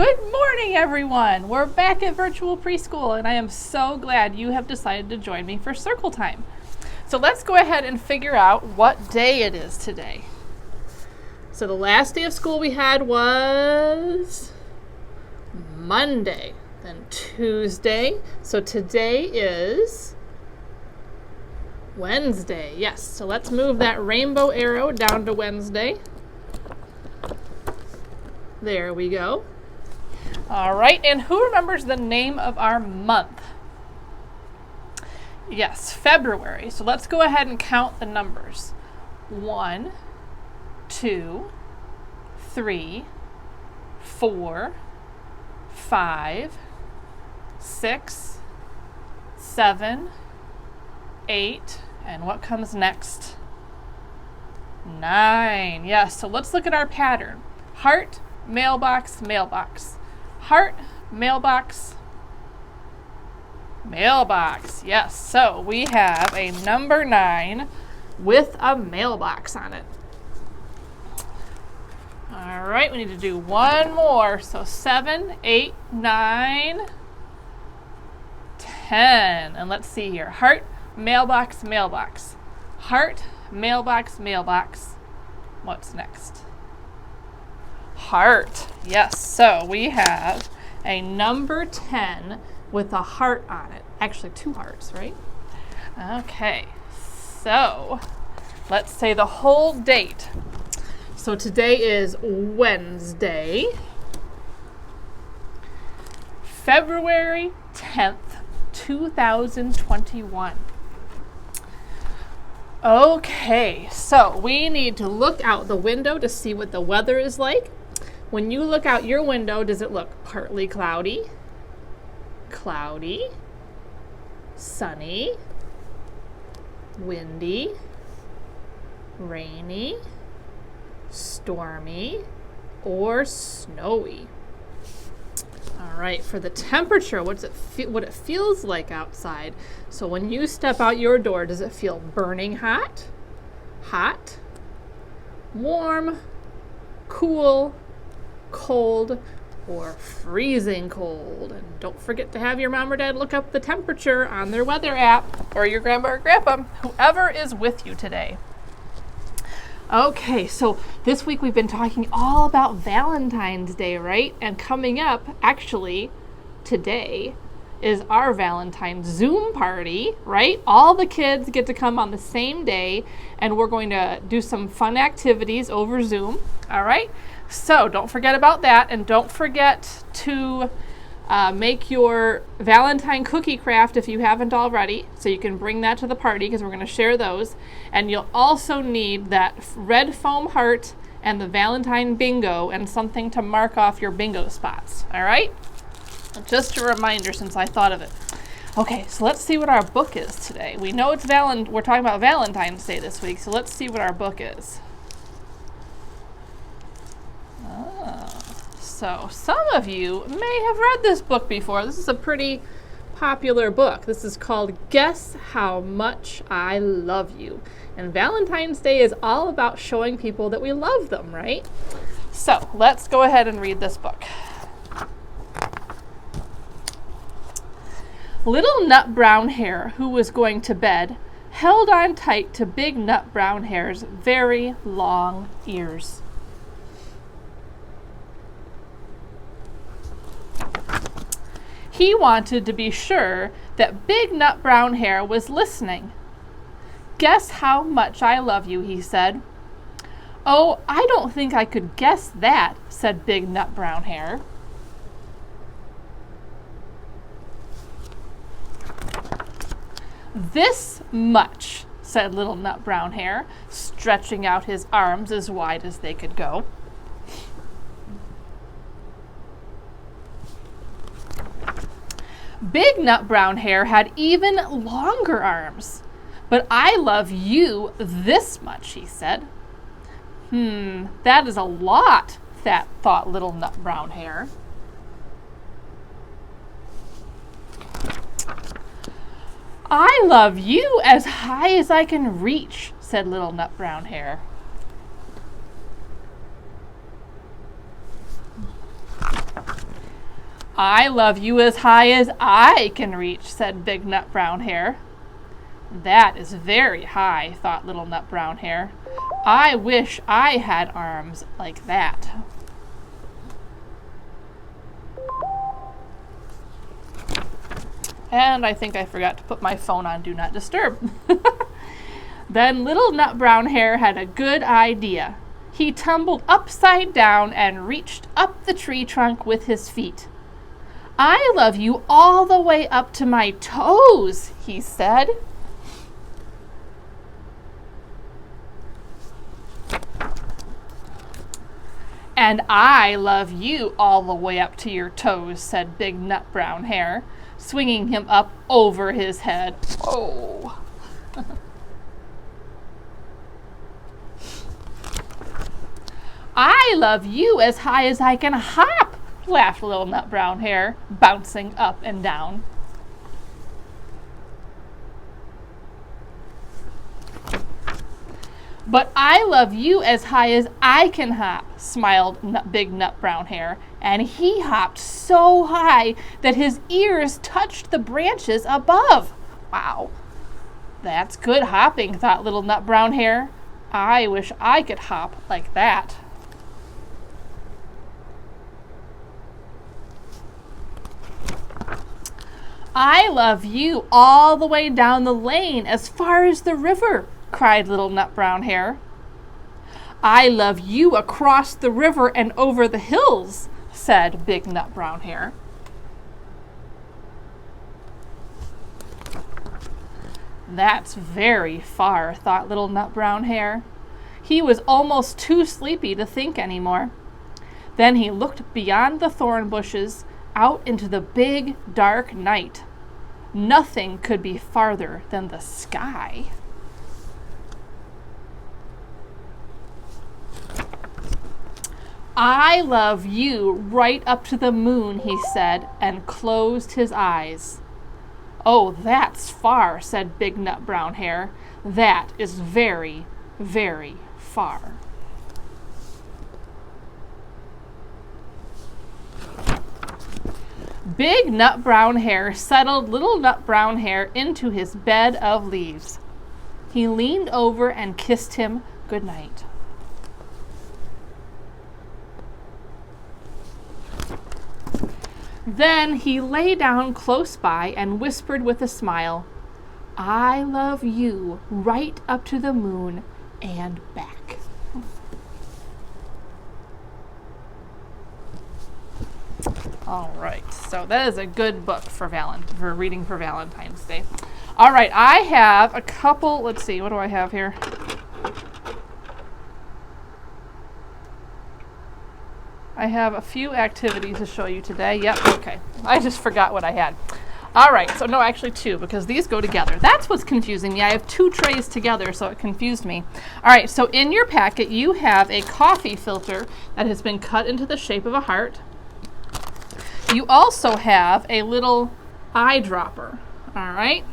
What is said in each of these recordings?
Good morning, everyone. We're back at virtual preschool, and I am so glad you have decided to join me for circle time. So let's go ahead and figure out what day it is today. So the last day of school we had was Monday, then Tuesday. So today is Wednesday. Yes, so let's move that rainbow arrow down to Wednesday. There we go. All right, and who remembers the name of our month? Yes, February. So let's go ahead and count the numbers. 1, 2, 3, 4, 5, 6, 7, 8, and what comes next? 9. Yes, so let's look at our pattern. Heart, mailbox, mailbox. Heart, mailbox, mailbox. Yes, so we have a number 9 with a mailbox on it. All right, we need to do one more. So 7, 8, 9, 10. And let's see here. Heart, mailbox, mailbox. Heart, mailbox, mailbox. What's next? Heart. Yes, so we have a number 10 with a heart on it. Actually, 2 hearts, right? Okay, so let's say the whole date. So today is Wednesday, February 10th, 2021. Okay, so we need to look out the window to see what the weather is like. When you look out your window, does it look partly cloudy, cloudy, sunny, windy, rainy, stormy, or snowy? All right, for the temperature, what it feels like outside. So when you step out your door, does it feel burning hot, hot, warm, cool, cold, or freezing cold? And don't forget to have your mom or dad look up the temperature on their weather app, or your grandma or grandpa, whoever is with you today. Okay, so this week we've been talking all about Valentine's Day, right? And coming up, actually, today is our Valentine's Zoom party, right? All the kids get to come on the same day, and we're going to do some fun activities over Zoom, all right? So don't forget about that, and don't forget to make your Valentine cookie craft if you haven't already, so you can bring that to the party because we're going to share those. And you'll also need that red foam heart and the Valentine bingo and something to mark off your bingo spots, all right? Just a reminder since I thought of it. Okay, so let's see what our book is today. We know it's we're talking about Valentine's Day this week, so let's see what our book is. So some of you may have read this book before. This is a pretty popular book. This is called Guess How Much I Love You. And Valentine's Day is all about showing people that we love them, right? So let's go ahead and read this book. Little Nut Brown Hare, who was going to bed, held on tight to Big Nut Brown Hare's very long ears. He wanted to be sure that Big Nut Brown Hare was listening. Guess how much I love you, he said. Oh, I don't think I could guess that, said Big Nut Brown Hare. This much, said Little Nut Brown Hare, stretching out his arms as wide as they could go. Big Nut Brown Hare had even longer arms. But I love you this much, he said. That is a lot, thought Little Nut Brown Hare. I love you as high as I can reach, said Little Nut Brown Hare. I love you as high as I can reach, said Big Nut Brown Hare. That is very high, thought Little Nut Brown Hare. I wish I had arms like that. And I think I forgot to put my phone on Do Not Disturb. Then Little Nut Brown Hare had a good idea. He tumbled upside down and reached up the tree trunk with his feet. I love you all the way up to my toes, he said. And I love you all the way up to your toes, said Big Nut Brown Hare, swinging him up over his head. Oh. I love you as high as I can hop, laughed Little Nut Brown Hare, bouncing up and down. But I love you as high as I can hop, smiled Big Nut Brown Hare, and he hopped so high that his ears touched the branches above. Wow, that's good hopping, thought Little Nut Brown Hare. I wish I could hop like that. I love you all the way down the lane as far as the river, cried Little Nut Brown Hare. I love you across the river and over the hills, said Big Nut Brown Hare. That's very far, thought Little Nut Brown Hare. He was almost too sleepy to think anymore. Then he looked beyond the thorn bushes out into the big, dark night. Nothing could be farther than the sky. I love you right up to the moon, he said, and closed his eyes. Oh, that's far, said Big Nut Brown Hare. That is very, very far. Big Nut Brown Hare settled Little Nut Brown Hare into his bed of leaves. He leaned over and kissed him good night. Then he lay down close by and whispered with a smile, I love you right up to the moon and back. All right, so that is a good book for reading for Valentine's Day. All right, I have a couple, let's see, what do I have here? I have a few activities to show you today. Yep, okay. I just forgot what I had. All right, so no, actually two, because these go together. That's what's confusing me. I have two trays together, so it confused me. All right, so in your packet, you have a coffee filter that has been cut into the shape of a heart. You also have a little eyedropper, all right?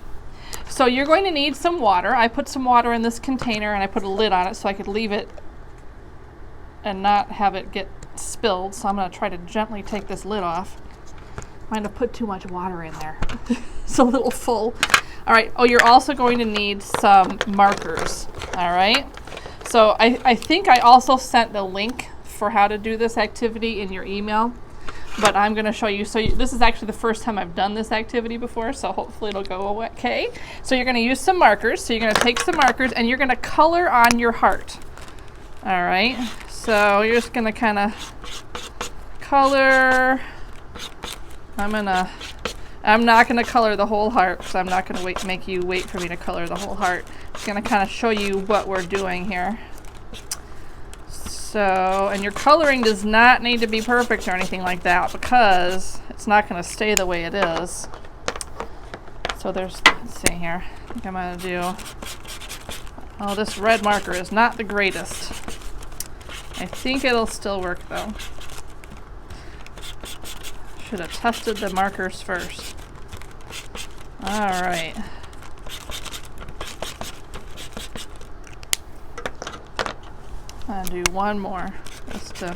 So you're going to need some water. I put some water in this container, and I put a lid on it so I could leave it and not have it get spilled. So I'm going to try to gently take this lid off. Might have put too much water in there. It's a little full. All right. Oh, you're also going to need some markers. All right. So I think I also sent the link for how to do this activity in your email, but I'm going to show you. So this is actually the first time I've done this activity before, so hopefully it'll go okay. So you're going to use some markers. So you're going to take some markers and you're going to color on your heart. All right. So you're just going to kind of color. I'm not going to color the whole heart because I'm not going to make you wait for me to color the whole heart. I'm just going to kind of show you what we're doing here. So, and your coloring does not need to be perfect or anything like that because it's not going to stay the way it is. So let's see here. I think I'm going to do, oh, this red marker is not the greatest. I think it'll still work though. Should have tested the markers first. All right. I'll do one more just to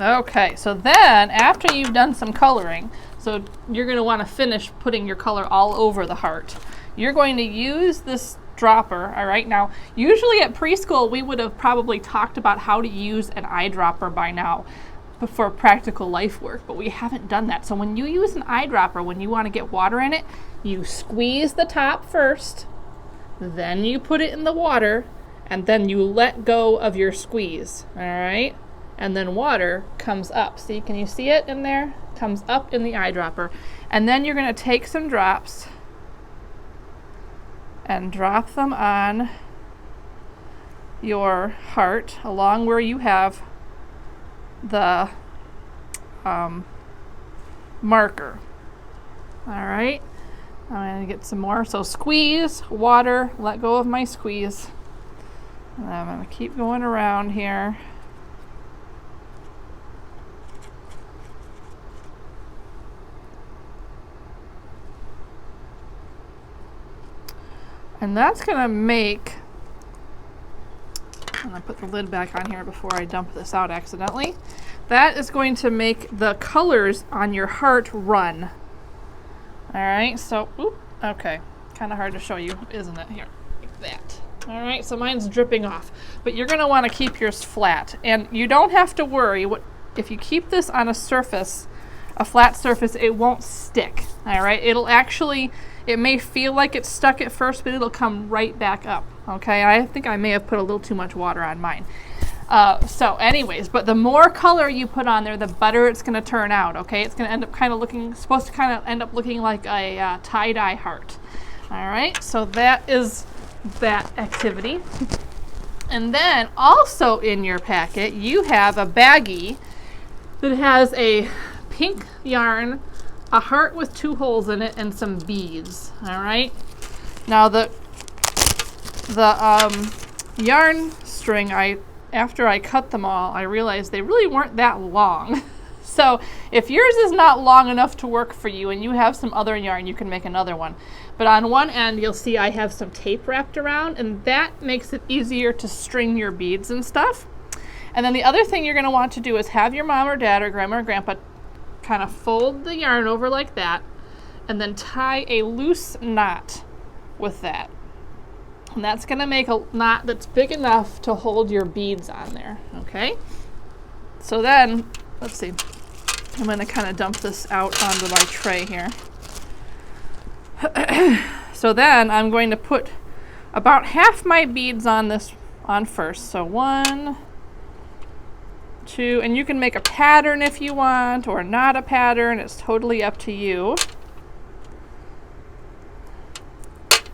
Okay, so then after you've done some coloring, so you're going to want to finish putting your color all over the heart. You're going to use this dropper, all right? Now, usually at preschool, we would have probably talked about how to use an eyedropper by now for practical life work, but we haven't done that. So when you use an eyedropper, when you want to get water in it, you squeeze the top first, then you put it in the water, and then you let go of your squeeze, all right? And then water comes up. See, can you see it in there? Comes up in the eyedropper. And then you're going to take some drops and drop them on your heart along where you have the marker. All right, I'm going to get some more. So squeeze, water, let go of my squeeze. And I'm going to keep going around here. And that's going to make, I'm going to put the lid back on here before I dump this out accidentally. That is going to make the colors on your heart run. All right, so, okay. Kind of hard to show you, isn't it? Here, like that. All right, so mine's dripping off. But you're going to want to keep yours flat. And you don't have to worry. If you keep this on a surface, a flat surface, it won't stick. All right, it'll actually, it may feel like it's stuck at first, but it'll come right back up. Okay, I think I may have put a little too much water on mine. So anyways, but the more color you put on there, the better it's going to turn out. Okay, it's going to end up kind of looking, supposed to kind of end up looking like a tie-dye heart. All right, so that is that activity. And then also in your packet, you have a baggie that has a pink yarn, a heart with 2 holes in it, and some beads. All right. Now the yarn string, after I cut them all, I realized they really weren't that long. So if yours is not long enough to work for you and you have some other yarn, you can make another one. But on one end, you'll see I have some tape wrapped around, and that makes it easier to string your beads and stuff. And then the other thing you're going to want to do is have your mom or dad or grandma or grandpa kind of fold the yarn over like that, and then tie a loose knot with that. And that's going to make a knot that's big enough to hold your beads on there, okay? So then, let's see. I'm going to kind of dump this out onto my tray here. So then I'm going to put about half my beads on this on first. So 1, 2, and you can make a pattern if you want, or not a pattern. It's totally up to you.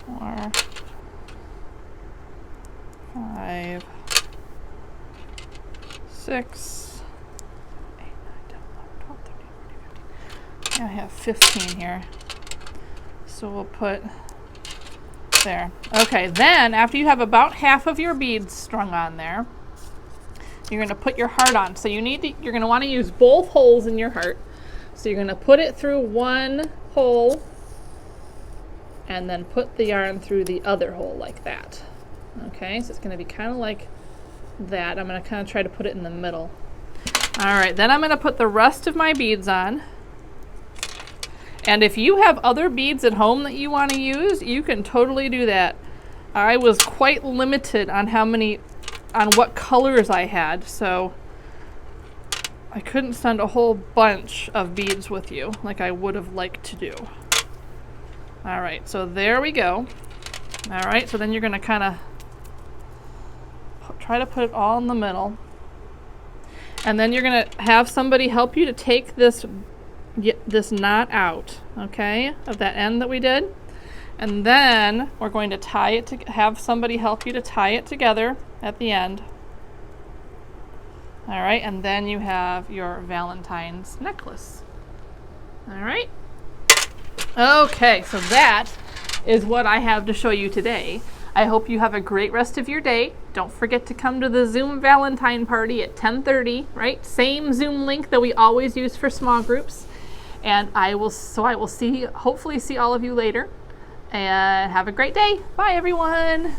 4, 5, 6, 8, 9, 10, 11, 12, 13, 14, 15. I have 15 here. So we'll put there. Okay, then after you have about half of your beads strung on there, you're going to put your heart on. So you're going to want to use both holes in your heart. So you're going to put it through one hole and then put the yarn through the other hole like that. Okay, so it's going to be kind of like that. I'm going to kind of try to put it in the middle. All right, then I'm going to put the rest of my beads on. And if you have other beads at home that you want to use, you can totally do that. I was quite limited on what colors I had, so I couldn't send a whole bunch of beads with you like I would have liked to do. All right, so there we go. All right, so then you're going to kind of try to put it all in the middle. And then you're going to have somebody help you to take this knot out, okay, of that end that we did. And then we're going to tie it to have somebody help you to tie it together at the end. All right, and then you have your Valentine's necklace. All right. Okay, so that is what I have to show you today. I hope you have a great rest of your day. Don't forget to come to the Zoom Valentine party at 10:30, right? Same Zoom link that we always use for small groups. And I will hopefully see all of you later. And have a great day. Bye, everyone.